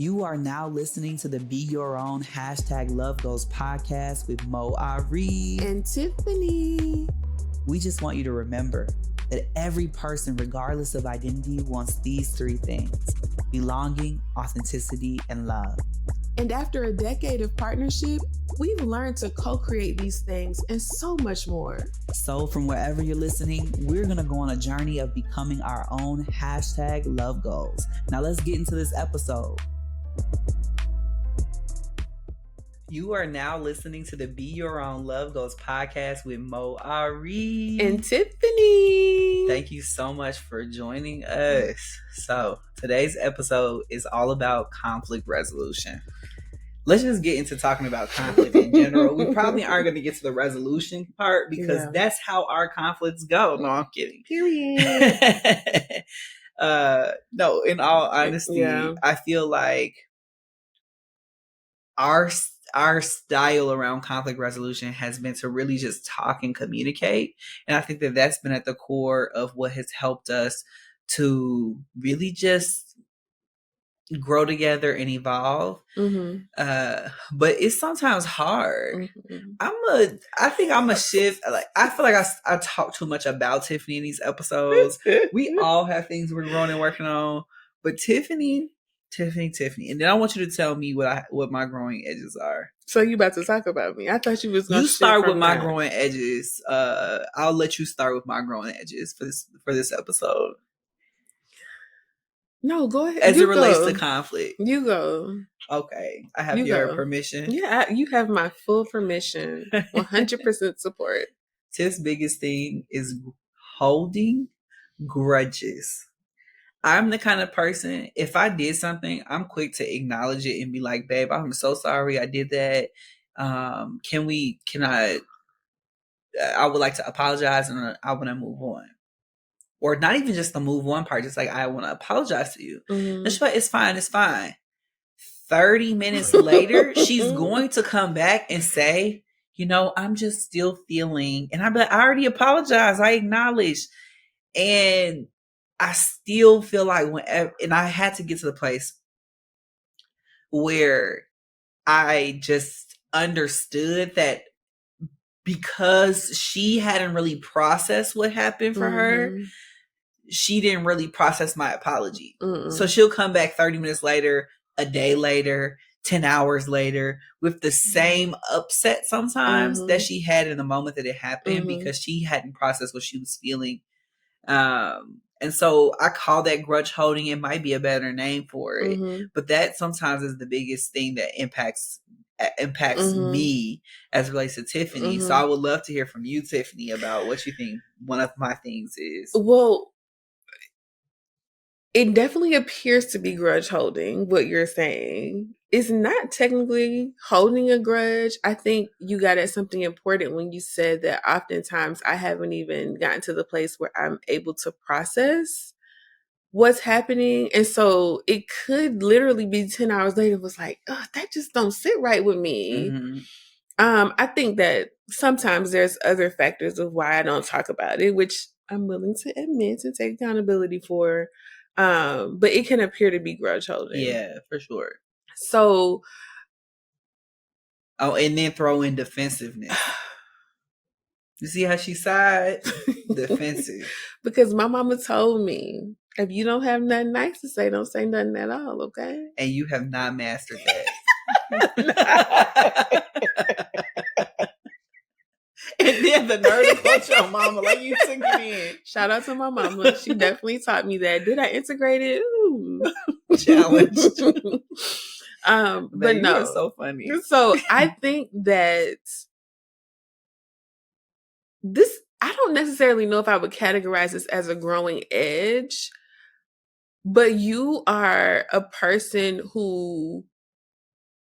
You are now listening to the Be Your Own #LoveGoals podcast with Moe Ari and Tiffany. We just want you to remember that every person, regardless of identity, wants these three things: belonging, authenticity, and love. And after a decade of partnership, we've learned to co-create these things and so much more. So from wherever you're listening, we're going to go on a journey of becoming our own #LoveGoals. Now let's get into this episode. You are now listening to the Be Your Own Love Goals podcast with Moe Ari and Tiffany. Thank you so much for joining us. So today's episode is all about conflict resolution. Let's just get into talking about conflict in general. We probably aren't going to get to the resolution part because that's how our conflicts go. No, I'm kidding. Period. No, in all honesty, I feel like our style around conflict resolution has been to really just talk and communicate. And I think that that's been at the core of what has helped us to really just grow together and evolve. Mm-hmm. But it's sometimes hard. Mm-hmm. I think I'm a shift. Like, I feel like I talk too much about Tiffany in these episodes. We all have things we're growing and working on, but Tiffany. And then I want you to tell me what my growing edges are. So you about to talk about me? I thought you was going to start with my growing edges. I'll let you start with my growing edges for this episode. No, go ahead. As it relates to conflict. You go. Okay. I have your permission. Yeah, you have my full permission. 100% support. Tiff's biggest thing is holding grudges. I'm the kind of person, if I did something, I'm quick to acknowledge it and be like, babe, I'm so sorry I did that. I would like to apologize and I want to move on. Or not even just the move on part, just like, I want to apologize to you. Mm-hmm. And she's like, it's fine. 30 minutes later, she's going to come back and say, I'm just still feeling, and I'd be like, I already apologized. I acknowledged. And I still feel like and I had to get to the place where I just understood that because she hadn't really processed what happened for her, she didn't really process my apology. So she'll come back 30 minutes later, a day later, 10 hours later with the same upset sometimes that she had in the moment that it happened because she hadn't processed what she was feeling. And so I call that grudge holding. It might be a better name for it, but that sometimes is the biggest thing that impacts me as it relates to Tiffany. So I would love to hear from you, Tiffany, about what you think one of my things is. Well, it definitely appears to be grudge holding, what you're saying. It's not technically holding a grudge. I think you got at something important when you said that oftentimes I haven't even gotten to the place where I'm able to process what's happening. And so it could literally be 10 hours later. It was like, oh, that just don't sit right with me. I think that sometimes there's other factors of why I don't talk about it, which I'm willing to admit and take accountability for. But it can appear to be grudge holding. Yeah, for sure. So, and then throw in defensiveness. You see how she sighed? Defensive. Because my mama told me, if you don't have nothing nice to say, don't say nothing at all, okay? And you have not mastered that. And then the nerve to quote your mama, like you took it in. Shout out to my mama. She definitely taught me that. Did I integrate it? Ooh. Challenge. But no. It's so funny. So I think that I don't necessarily know if I would categorize this as a growing edge, but you are a person who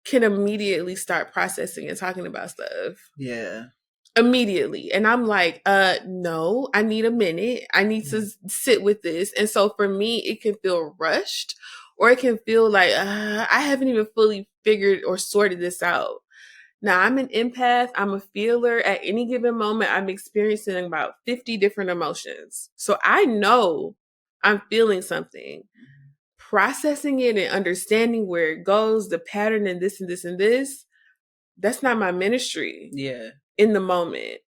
can immediately start processing and talking about stuff. Yeah. Immediately. And I'm like, no, I need a minute. I need to sit with this. And so for me, it can feel rushed, or it can feel like, I haven't even fully figured or sorted this out. Now, I'm an empath. I'm a feeler. At any given moment, I'm experiencing about 50 different emotions. So I know I'm feeling something. processing it and understanding where it goes, the pattern and this and this and this, that's not my ministry. Yeah. In the moment.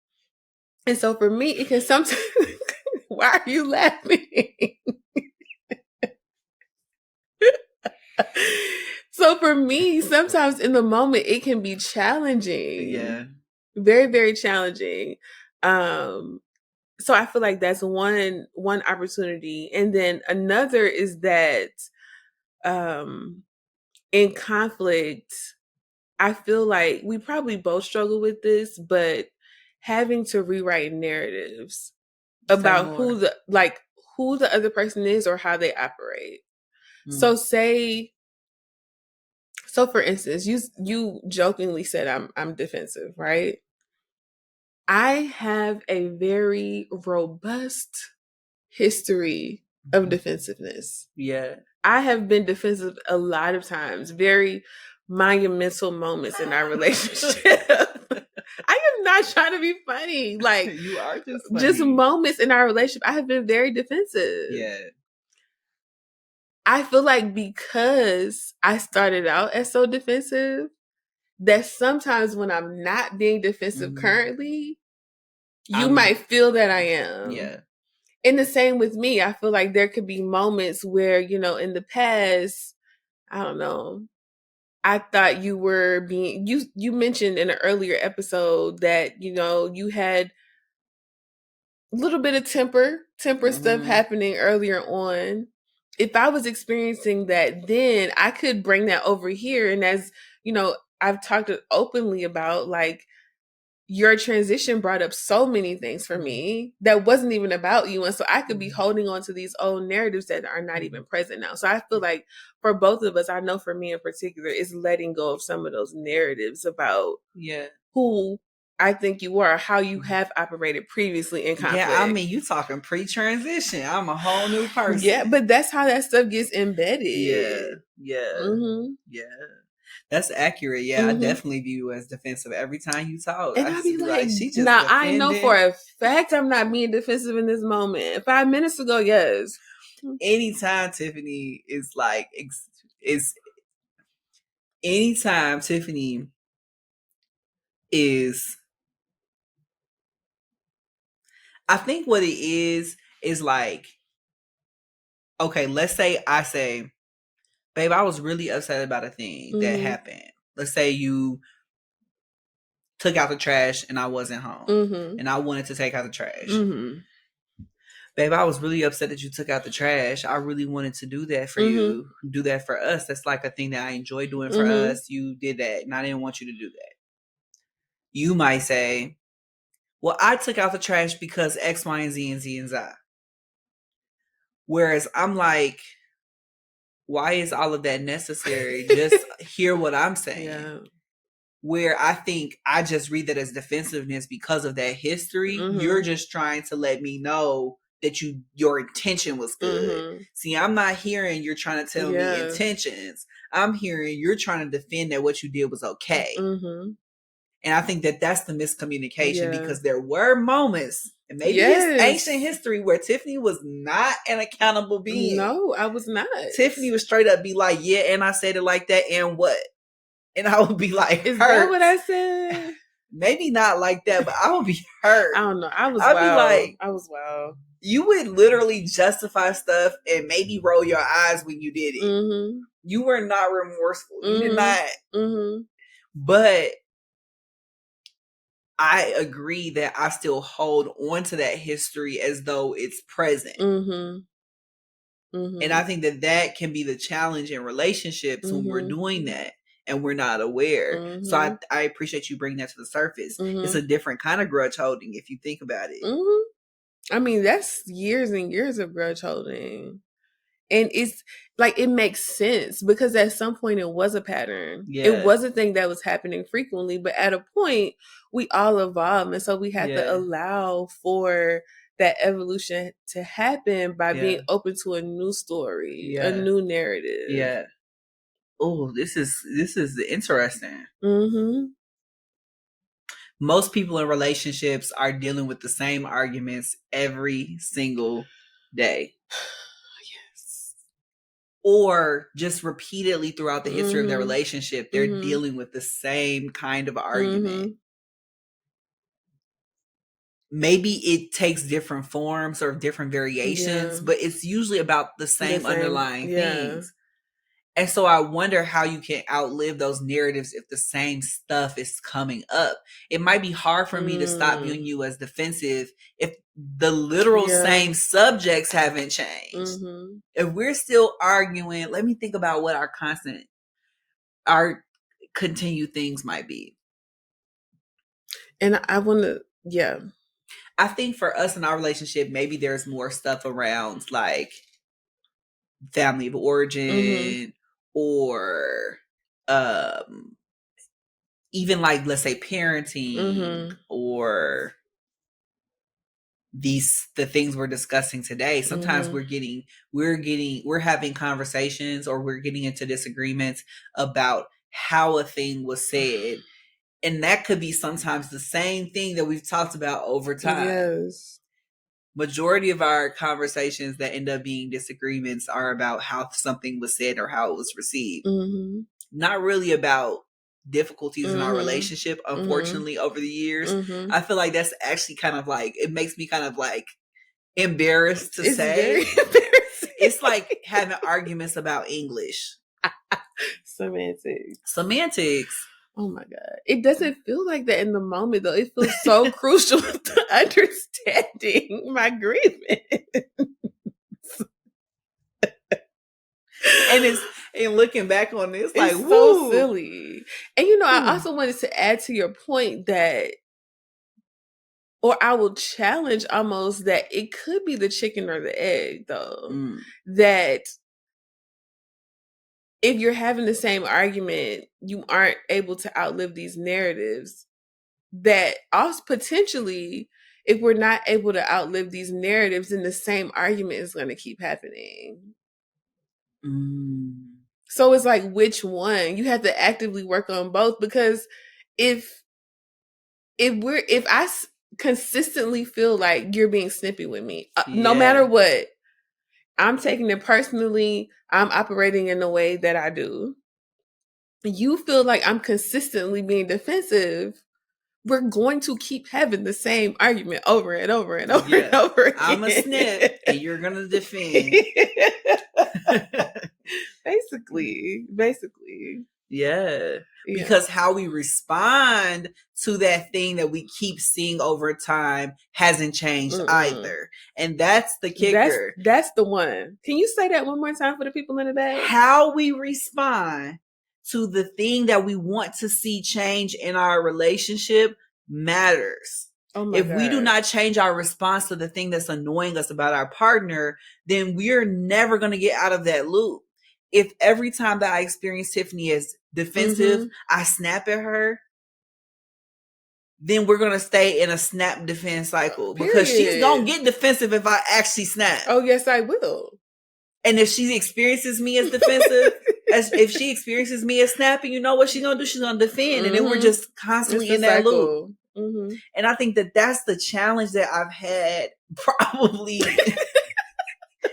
And so for me, it can sometimes why are you laughing? So for me, sometimes in the moment it can be challenging. Yeah. Very, very challenging. So I feel like that's one opportunity. And then another is that in conflict, I feel like we probably both struggle with this, but having to rewrite narratives about who the other person is or how they operate. So for instance, you jokingly said I'm defensive, right? I have a very robust history of defensiveness. Yeah. I have been defensive a lot of times, very monumental moments in our relationship. I am not trying to be funny. Like, you are just funny. Just moments in our relationship, I have been very defensive. Yeah. I feel like because I started out as so defensive, that sometimes when I'm not being defensive currently, you might feel that I am. Yeah. And the same with me. I feel like there could be moments where, in the past, I don't know, I thought you were being, you mentioned in an earlier episode that, you had a little bit of temper stuff happening earlier on. If I was experiencing that then, I could bring that over here. And as, I've talked openly about, like, your transition brought up so many things for me that wasn't even about you. And so I could be holding on to these old narratives that are not even present now. So I feel like for both of us, I know for me in particular, it's letting go of some of those narratives about who I think you are, how you have operated previously in conflict. Yeah, I mean, you talking pre-transition. I'm a whole new person. Yeah, but that's how that stuff gets embedded. Yeah. Yeah. That's accurate. Yeah, I definitely view you as defensive every time you talk. And I be like, she just now I know for a fact I'm not being defensive in this moment. 5 minutes ago, yes. Anytime Tiffany is like, anytime Tiffany is, I think what it is like, okay, let's say I say, babe, I was really upset about a thing that happened. Let's say you took out the trash and I wasn't home and I wanted to take out the trash. Babe, I was really upset that you took out the trash. I really wanted to do that for you, do that for us. That's like a thing that I enjoy doing for us. You did that and I didn't want you to do that. You might say, well, I took out the trash because X, Y, and Z and Z and Z. Whereas I'm like, why is all of that necessary? Just hear what I'm saying. Yeah. Where I think I just read that as defensiveness because of that history. You're just trying to let me know that your intention was good. See, I'm not hearing you're trying to tell me intentions. I'm hearing you're trying to defend that what you did was okay. And I think that that's the miscommunication because there were moments, and maybe it's ancient history, where Tiffany was not an accountable being. No, I was not. Tiffany would straight up be like, yeah, and I said it like that, and what? And I would be like, is that what I said? Maybe not like that, but I would be hurt. I don't know. I'd be like, I was wild. You would literally justify stuff and maybe roll your eyes when you did it. You were not remorseful. You did not. But I agree that I still hold on to that history as though it's present. And I think that can be the challenge in relationships when we're doing that and we're not aware. So I appreciate you bringing that to the surface. It's a different kind of grudge holding if you think about it. I mean, that's years and years of grudge holding. And it's like, it makes sense because at some point it was a pattern. Yeah. It was a thing that was happening frequently, but at a point we all evolve. And so we have to allow for that evolution to happen by being open to a new story, a new narrative. Yeah. Oh, this is interesting. Most people in relationships are dealing with the same arguments every single day. Yes. or just repeatedly throughout the history of their relationship, they're dealing with the same kind of argument. Maybe it takes different forms or different variations, but it's usually about the same underlying things. And so I wonder how you can outlive those narratives if the same stuff is coming up. It might be hard for me to stop viewing you as defensive if the literal same subjects haven't changed. If we're still arguing, let me think about what our continued things might be. And I want to, I think for us in our relationship, maybe there's more stuff around like family of origin or even like, let's say, parenting or the things we're discussing today. Sometimes we're having conversations or we're getting into disagreements about how a thing was said. And that could be sometimes the same thing that we've talked about over time. Yes. Majority of our conversations that end up being disagreements are about how something was said or how it was received. Not really about difficulties in our relationship, unfortunately, over the years. I feel like that's actually kind of like, it makes me kind of like embarrassed to say. Very embarrassing. It's like having arguments about English. Semantics. Oh my God. It doesn't feel like that in the moment though. It feels so crucial to understanding my grievance. And looking back on this, like, it's so silly. And I also wanted to add to your point that, or I will challenge almost that it could be the chicken or the egg though. That if you're having the same argument, you aren't able to outlive these narratives. That also potentially, if we're not able to outlive these narratives, then the same argument is going to keep happening. So it's like, which one? You have to actively work on both, because if I consistently feel like you're being snippy with me, no matter what, I'm taking it personally, I'm operating in the way that I do. You feel like I'm consistently being defensive, we're going to keep having the same argument over and over and over and over again. I'm a snip and you're going to defend. Basically. Yeah. Because how we respond to that thing that we keep seeing over time hasn't changed either. And that's the kicker. That's the one. Can you say that one more time for the people in the back? How we respond to the thing that we want to see change in our relationship matters. If we do not change our response to the thing that's annoying us about our partner, then we're never going to get out of that loop. If every time that I experience Tiffany as defensive, I snap at her, then we're going to stay in a snap defense cycle. Because she's going to get defensive if I actually snap. Oh, yes, I will. And if she experiences me as defensive, if she experiences me as snapping, you know what she's going to do? She's going to defend. And then we're just constantly in that loop. And I think that that's the challenge that I've had probably.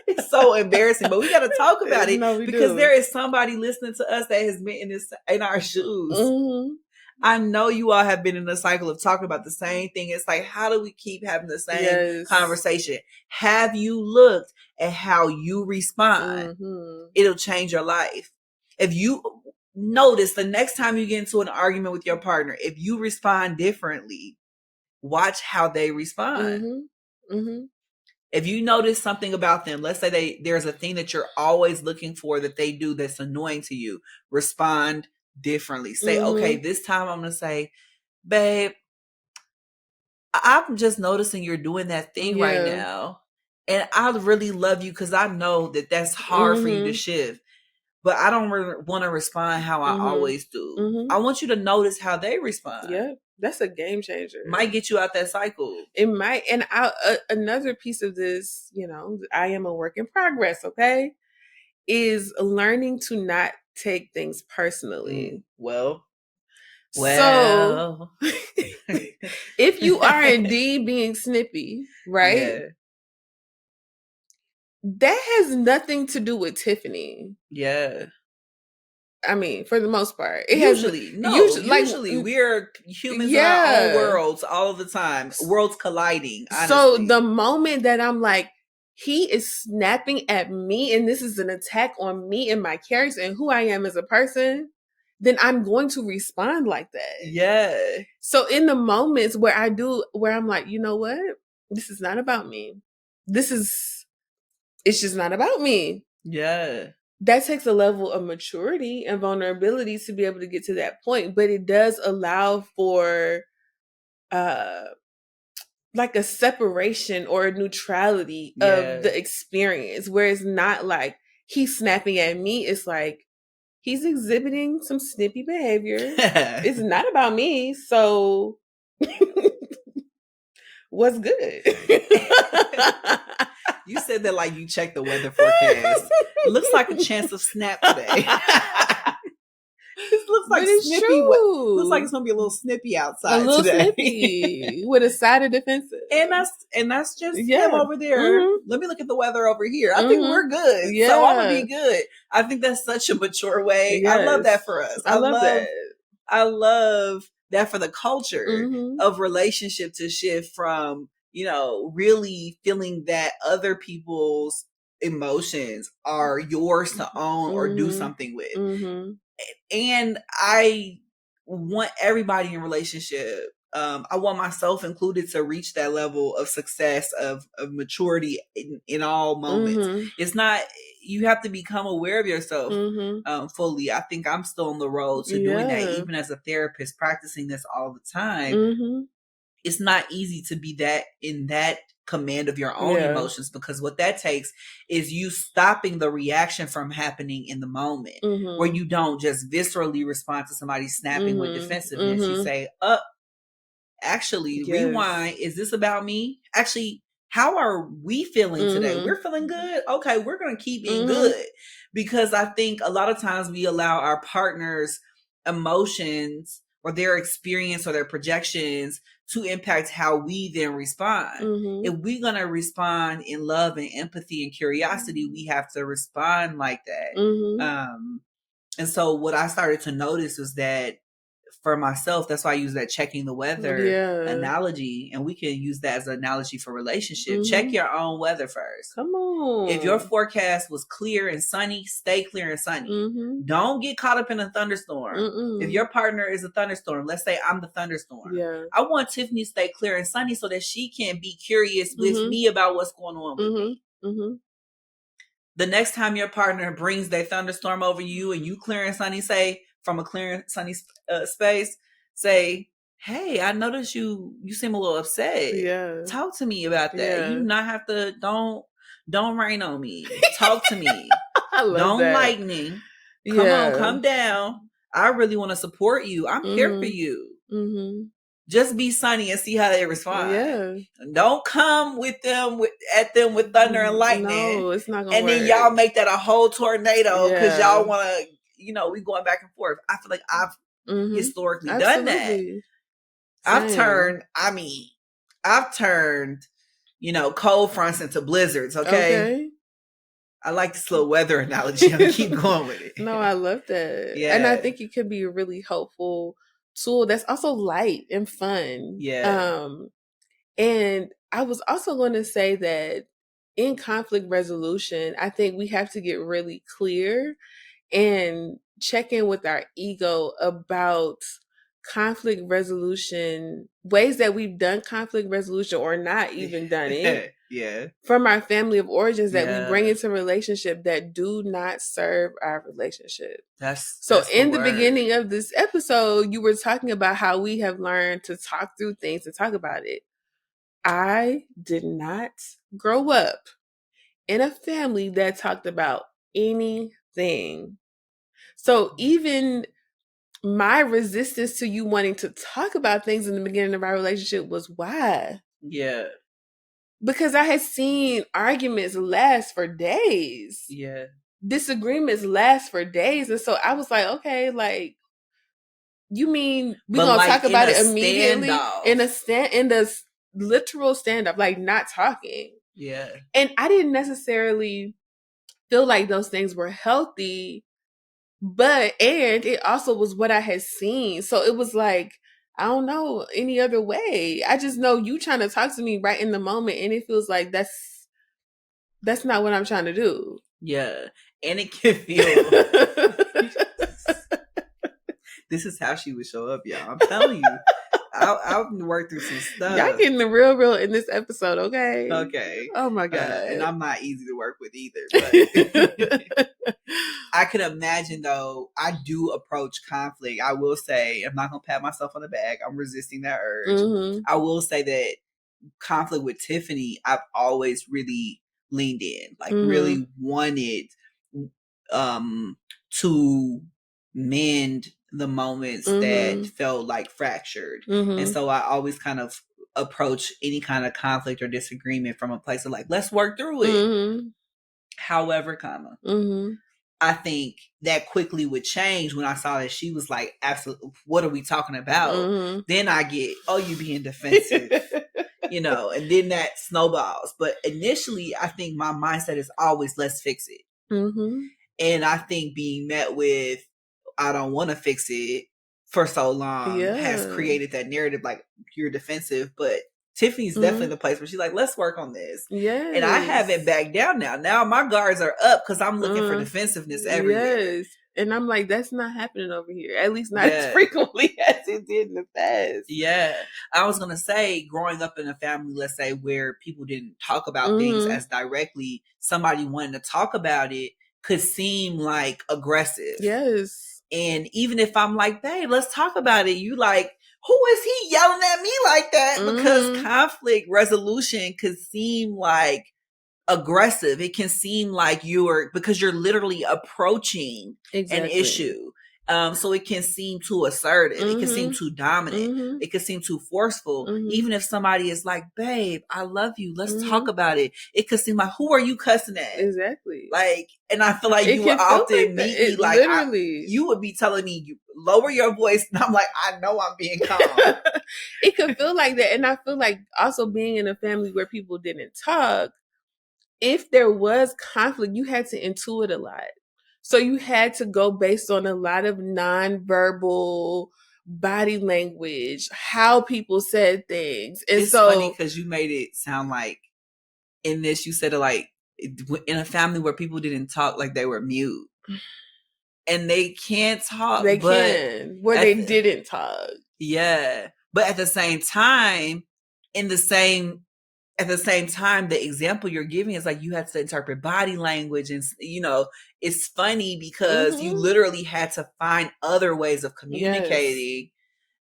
It's so embarrassing, but we got to talk about it because there is somebody listening to us that has been in our shoes. I know you all have been in a cycle of talking about the same thing. It's like, how do we keep having the same conversation? Have you looked at how you respond? It'll change your life. If you notice the next time you get into an argument with your partner, if you respond differently, watch how they respond. If you notice something about them, let's say there's a thing that you're always looking for that they do that's annoying to you, respond differently. Say, okay, this time I'm going to say, babe, I'm just noticing you're doing that thing right now. And I really love you because I know that that's hard for you to shift. But I don't really want to respond how I always do. I want you to notice how they respond. Yeah, that's a game changer. Might get you out that cycle. It might. And another piece of this, I am a work in progress, okay, is learning to not take things personally. Well. So, if you are indeed being snippy, right? that has nothing to do with Tiffany. Yeah. I mean, for the most part, it usually we're humans in our own worlds all the time, worlds colliding, honestly. So the moment that I'm like, he is snapping at me and this is an attack on me and my character and who I am as a person, then I'm going to respond like that. Yeah. So in the moments where I'm like, you know what? This is not about me. It's just not about me. Yeah. That takes a level of maturity and vulnerability to be able to get to that point, but it does allow for like a separation or a neutrality of the experience, where it's not like he's snapping at me. It's like he's exhibiting some snippy behavior. It's not about me. So what's good? You said that like you checked the weather forecast. Looks like a chance of snap today. This looks like snippy. Looks like it's gonna be a little snippy outside. A little today. Snippy with a side of defensive, and that's just him over there. Mm-hmm. Let me look at the weather over here. I think we're good. Yeah. So I'm gonna be good. I think that's such a mature way. Yes. I love that for us. I love that. I love that for the culture of relationship to shift from, really feeling that other people's emotions are yours to own or do something with. And I want everybody in relationship, I want myself included, to reach that level of success, of maturity in all moments. It's not, you have to become aware of yourself fully. I think I'm still on the road to doing that, even as a therapist, practicing this all the time. It's not easy to be that in that command of your own emotions, because what that takes is you stopping the reaction from happening in the moment, where you don't just viscerally respond to somebody snapping with defensiveness. You say, actually, rewind. Is this about me? Actually, how are we feeling today? We're feeling good. Okay, we're going to keep being good. Because I think a lot of times we allow our partner's emotions or their experience or their projections to impact how we then respond. If we're going to respond in love and empathy and curiosity, we have to respond like that. And so what I started to notice was that for myself, that's why I use that checking the weather analogy. And we can use that as an analogy for relationship. Check your own weather first. Come on. If your forecast was clear and sunny, stay clear and sunny. Don't get caught up in a thunderstorm. If your partner is a thunderstorm, let's say I'm the thunderstorm. I want Tiffany to stay clear and sunny so that she can be curious with me about what's going on with me. The next time your partner brings that thunderstorm over you and you clear and sunny, say, from a clear and sunny space, say, hey, I noticed you seem a little upset. Talk to me about that. You do not have to, don't rain on me. Talk to me. Don't lightning. Come on, come down. I really want to support you. I'm here for you. Just be sunny and see how they respond. Don't come at them with thunder and lightning. No, it's not gonna work. And then y'all make that a whole tornado because y'all want to, we going back and forth. I feel like I've historically done that. I've turned, cold fronts into blizzards. Okay. I like this little weather analogy. I'm gonna keep going with it. No, I love that. Yeah. And I think it could be a really helpful tool that's also light and fun. And I was also going to say that in conflict resolution, I think we have to get really clear and check in with our ego about conflict resolution, ways that we've done conflict resolution or not even done it. From our family of origins that we bring into relationship that do not serve our relationship. That's in the beginning of this episode, you were talking about how we have learned to talk through things and talk about it. I did not grow up in a family that talked about anything. So even my resistance to you wanting to talk about things in the beginning of our relationship was why? Because I had seen arguments last for days. Disagreements last for days. And so I was like, okay, like, you mean we're going to talk about it immediately? In the literal stand-up, like not talking. Yeah. And I didn't necessarily feel like those things were healthy, and it also was what I had seen. So it was like, I don't know any other way. I just know you trying to talk to me right in the moment, and it feels like that's not what I'm trying to do. Yeah. And it can feel this is how she would show up, y'all. I'm telling you. I've worked through some stuff. Y'all getting the real in this episode, okay? Okay. Oh my God. And I'm not easy to work with either. But I can imagine, though, I do approach conflict. I will say, I'm not going to pat myself on the back. I'm resisting that urge. Mm-hmm. I will say that conflict with Tiffany, I've always really leaned in, like really wanted to mend the moments that felt like fractured. And so I always kind of approach any kind of conflict or disagreement from a place of like, let's work through it. However, I think that quickly would change when I saw that she was like, absolutely, what are we talking about? Then I get, oh, you being defensive. You know, and then that snowballs. But initially, I think my mindset is always, let's fix it. And I think being met with, I don't want to fix it for so long has created that narrative like you're defensive. But Tiffany's definitely the place where she's like, let's work on this. Yes. And I haven't backed down now. Now my guards are up because I'm looking for defensiveness everywhere. Yes. And I'm like, that's not happening over here. At least not as frequently as it did in the past. Yeah. I was going to say, growing up in a family, let's say, where people didn't talk about things as directly, somebody wanting to talk about it could seem like aggressive. Yes. And even if I'm like, babe, let's talk about it, you like, who is he yelling at me like that? Because conflict resolution could seem like aggressive. It can seem like because you're literally approaching an issue. So it can seem too assertive. It can seem too dominant. It can seem too forceful. Even if somebody is like, babe, I love you. Let's talk about it. It could seem like, who are you cussing at? Exactly. Like, and I feel like you would often meet me like, you would be telling me, you lower your voice. And I'm like, I know I'm being calm. It could feel like that. And I feel like also being in a family where people didn't talk, if there was conflict, you had to intuit a lot. So you had to go based on a lot of nonverbal body language, how people said things. And it's funny because you made it sound like in this, you said it like in a family where people didn't talk, like they were mute. And they can't talk. They can. Where they didn't talk. Yeah. But at the same time, at the same time, the example you're giving is like you had to interpret body language. And, you know, it's funny because you literally had to find other ways of communicating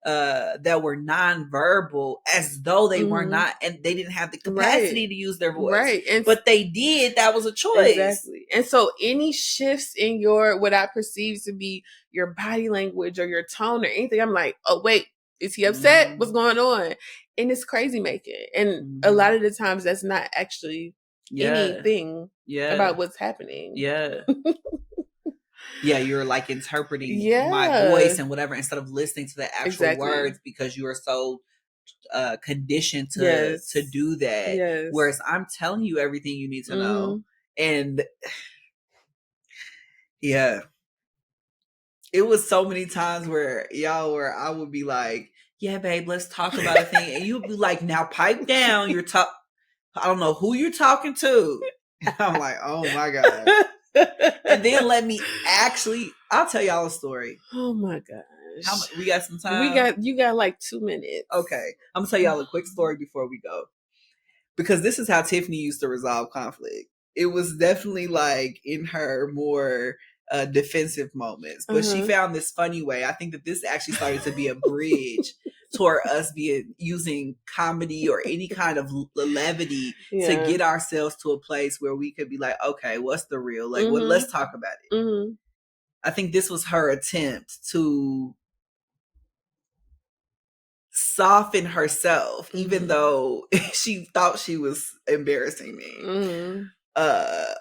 that were nonverbal as though they were not, and they didn't have the capacity to use their voice. Right. But they did. That was a choice. Exactly. And so any shifts in what I perceive to be your body language or your tone or anything, I'm like, oh, wait, is he upset? What's going on? And it's crazy making. And a lot of the times that's not actually anything about what's happening. Yeah. Yeah, you're like interpreting my voice and whatever instead of listening to the actual words because you are so conditioned to do that. Yes. Whereas I'm telling you everything you need to know. And yeah. It was so many times where I would be like, yeah, babe, let's talk about a thing. And you'd be like, now pipe down. I don't know who you're talking to. And I'm like, oh my God. And then I'll tell y'all a story. Oh my gosh. We got some time? You got like 2 minutes. Okay. I'm going to tell y'all a quick story before we go. Because this is how Tiffany used to resolve conflict. It was definitely like in her more defensive moments. But she found this funny way. I think that this actually started to be a bridge toward us using comedy or any kind of levity to get ourselves to a place where we could be like, okay, what's the real? Like, let's talk about it. I think this was her attempt to soften herself, even though she thought she was embarrassing me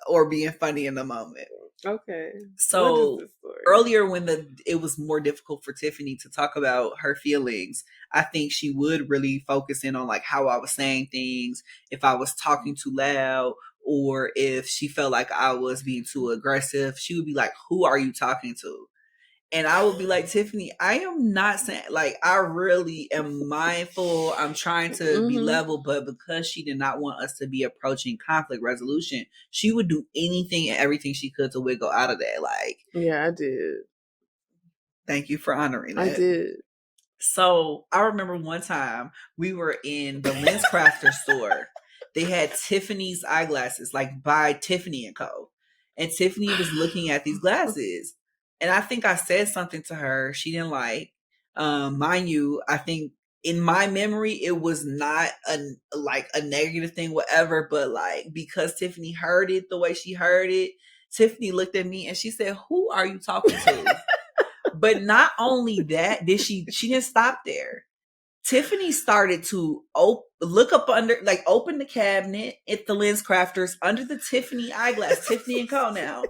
or being funny in the moment. Okay. So what is this story? Earlier when it was more difficult for Tiffany to talk about her feelings, I think she would really focus in on like how I was saying things, if I was talking too loud, or if she felt like I was being too aggressive. She would be like, "Who are you talking to?" And I would be like, "Tiffany, I am not saying, like, I really am mindful. I'm trying to be level." But because she did not want us to be approaching conflict resolution, she would do anything and everything she could to wiggle out of that. Like, yeah, I did. Thank you for honoring that. I did. So I remember one time we were in the Lens Crafter store. They had Tiffany's eyeglasses, like by Tiffany and Co. And Tiffany was looking at these glasses. And I think I said something to her she didn't like. Mind you, I think in my memory it was not a negative thing, whatever, but like because Tiffany heard it the way she heard it, Tiffany looked at me and she said, "Who are you talking to?" But not only that, she didn't stop there. Tiffany started to look up under, like, open the cabinet at the Lens Crafters under the Tiffany eyeglass, Tiffany and Co. now.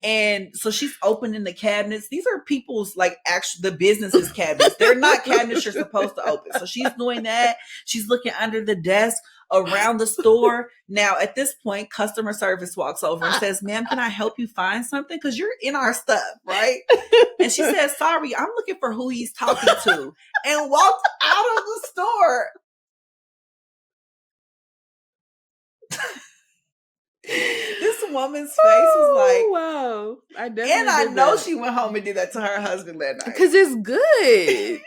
And so she's opening the cabinets. These are people's, like, the business's cabinets. They're not cabinets you're supposed to open. So she's doing that. She's looking under the desk, around the store. Now, at this point, customer service walks over and says, "Ma'am, can I help you find something? Because you're in our stuff, right?" And she says, "Sorry, I'm looking for who he's talking to," and walked out of the store. This woman's face was like, "Wow!" I know she went home and did that to her husband that night because it's good.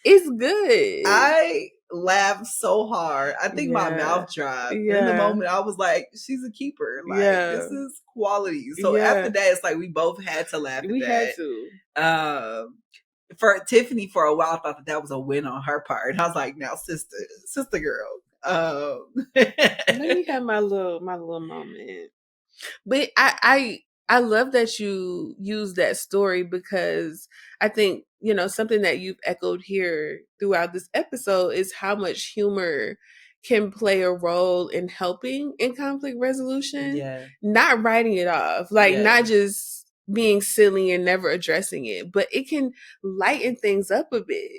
It's good. I laughed so hard. I think my mouth dropped. Yeah. In the moment, I was like, "She's a keeper. Like, this is quality." So after that, it's like we both had to laugh at that. We had to. For Tiffany, for a while, I thought that was a win on her part. And I was like, "Now, sister girl." Let me have my little moment. But I love that you use that story, because I think, something that you've echoed here throughout this episode is how much humor can play a role in helping in conflict resolution. Yeah. Not writing it off, like not just being silly and never addressing it, but it can lighten things up a bit,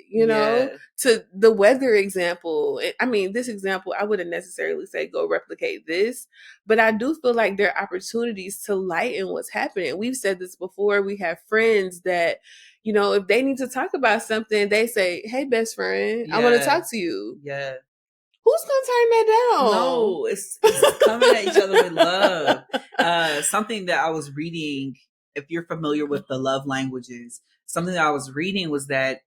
to the weather example. I mean, this example, I wouldn't necessarily say go replicate this, but I do feel like there are opportunities to lighten what's happening. We've said this before. We have friends that, if they need to talk about something, they say, "Hey, best friend, I want to talk to you." Yeah. Who's gonna turn that down? No, it's coming at each other with love. Something that I was reading, if you're familiar with the love languages, something that I was reading was that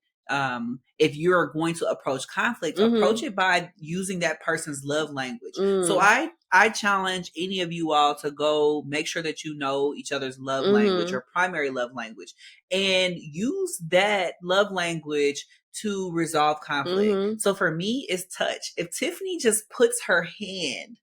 if you're going to approach conflict, approach it by using that person's love language. So I challenge any of you all to go make sure that you know each other's love language or primary love language, and use that love language to resolve conflict. So for me, it's touch. If Tiffany just puts her hand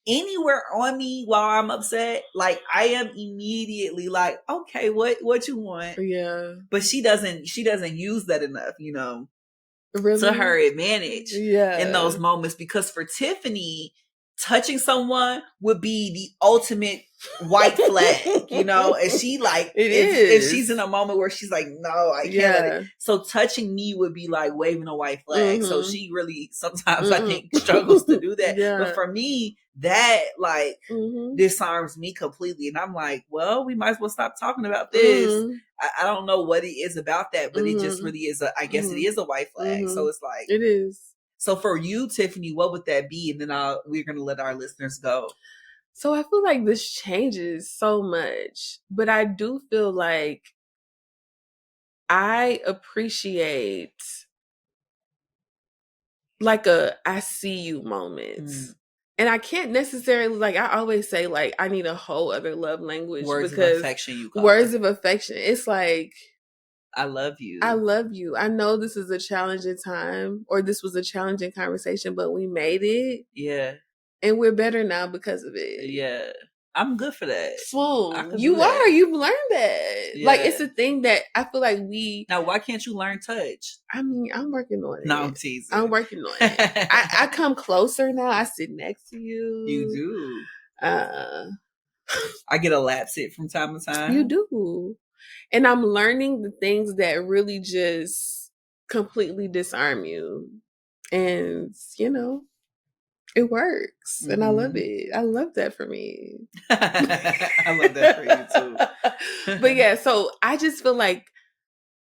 anywhere on me while I'm upset, like, I am immediately like, "Okay, what you want?" Yeah. But she doesn't use that enough, really? to her advantage in those moments. Because for Tiffany, touching someone would be the ultimate white flag, and she like, if she's in a moment where she's like, "No, I can't." So touching me would be like waving a white flag. So she really sometimes I think struggles to do that. But for me, that like disarms me completely. And I'm like, well, we might as well stop talking about this. I don't know what it is about that, but it just really is I guess it is a white flag. So it's like, it is. So for you, Tiffany, what would that be? And then we're going to let our listeners go. So I feel like this changes so much, but I do feel like I appreciate like I see you moments. And I can't necessarily, like, I always say, like, I need a whole other love language. Words of affection, words of affection. It's like, I love you. I love you. I know this is a challenging time, or this was a challenging conversation, but we made it. Yeah. And we're better now because of it. Yeah. I'm good for that. Swoon. You are. You've learned that. Yeah. Like, it's a thing that I feel like Now, why can't you learn touch? I mean, I'm working on it. No, I'm teasing. I'm working on it. I come closer now. I sit next to you. You do. I get a lapse it from time to time. You do. And I'm learning the things that really just completely disarm you. And, you know, it works. And I love it. I love that for me. I love that for you too. But yeah, so I just feel like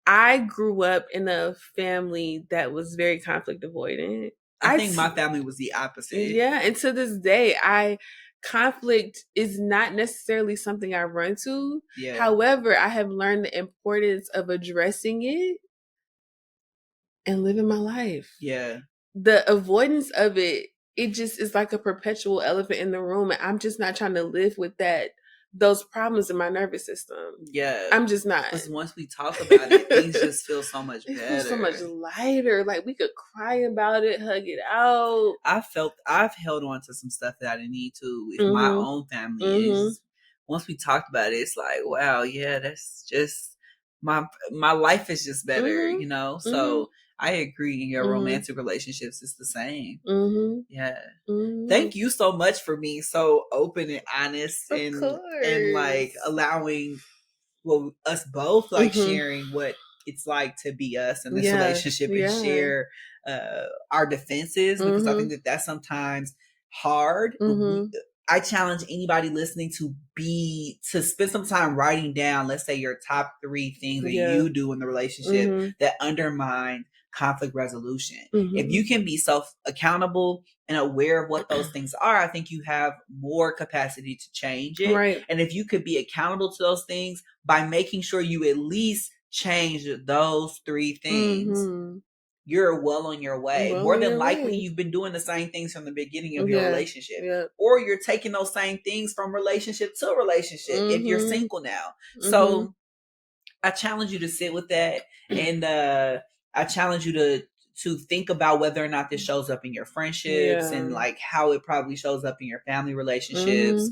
I grew up in a family that was very conflict avoidant. I think my family was the opposite. Yeah, and to this day, conflict is not necessarily something I run to. Yeah. However, I have learned the importance of addressing it and living my life. Yeah. The avoidance of it just is like a perpetual elephant in the room, and I'm just not trying to live with those problems in my nervous system. Yeah. I'm just not. Because once we talk about it, things just feel so much better. It feels so much lighter. Like we could cry about it, hug it out. I've held on to some stuff that I didn't need to with my own family. Once we talked about it, it's like, wow, yeah, that's just my life is just better, you know? So I agree. In your romantic relationships, it's the same. Yeah. Thank you so much for being so open and honest and like allowing us both like sharing what it's like to be us in this relationship and share our defenses, because I think that that's sometimes hard. I challenge anybody listening to spend some time writing down, let's say, your top 3 things that you do in the relationship that undermine conflict resolution. If you can be self-accountable and aware of what those things are, I think you have more capacity to change it. Right. And if you could be accountable to those things by making sure you at least change those 3 things, you're well on your way. More than likely, you've been doing the same things from the beginning of your relationship. Or you're taking those same things from relationship to relationship if you're single now. So I challenge you to sit with that, and I challenge you to think about whether or not this shows up in your friendships and like how it probably shows up in your family relationships.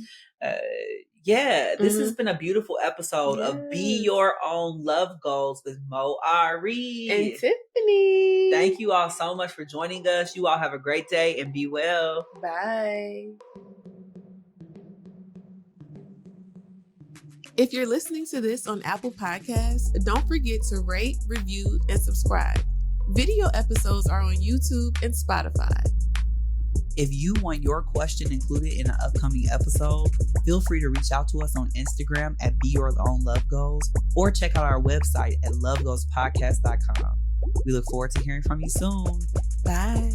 This has been a beautiful episode of Be Your Own Love Goals with Moe Ari and Tiffany. Thank you all so much for joining us. You all have a great day and be well. Bye. If you're listening to this on Apple Podcasts, don't forget to rate, review, and subscribe. Video episodes are on YouTube and Spotify. If you want your question included in an upcoming episode, feel free to reach out to us on Instagram at Be Your Own Love Goals, or check out our website at lovegoalspodcast.com. We look forward to hearing from you soon. Bye.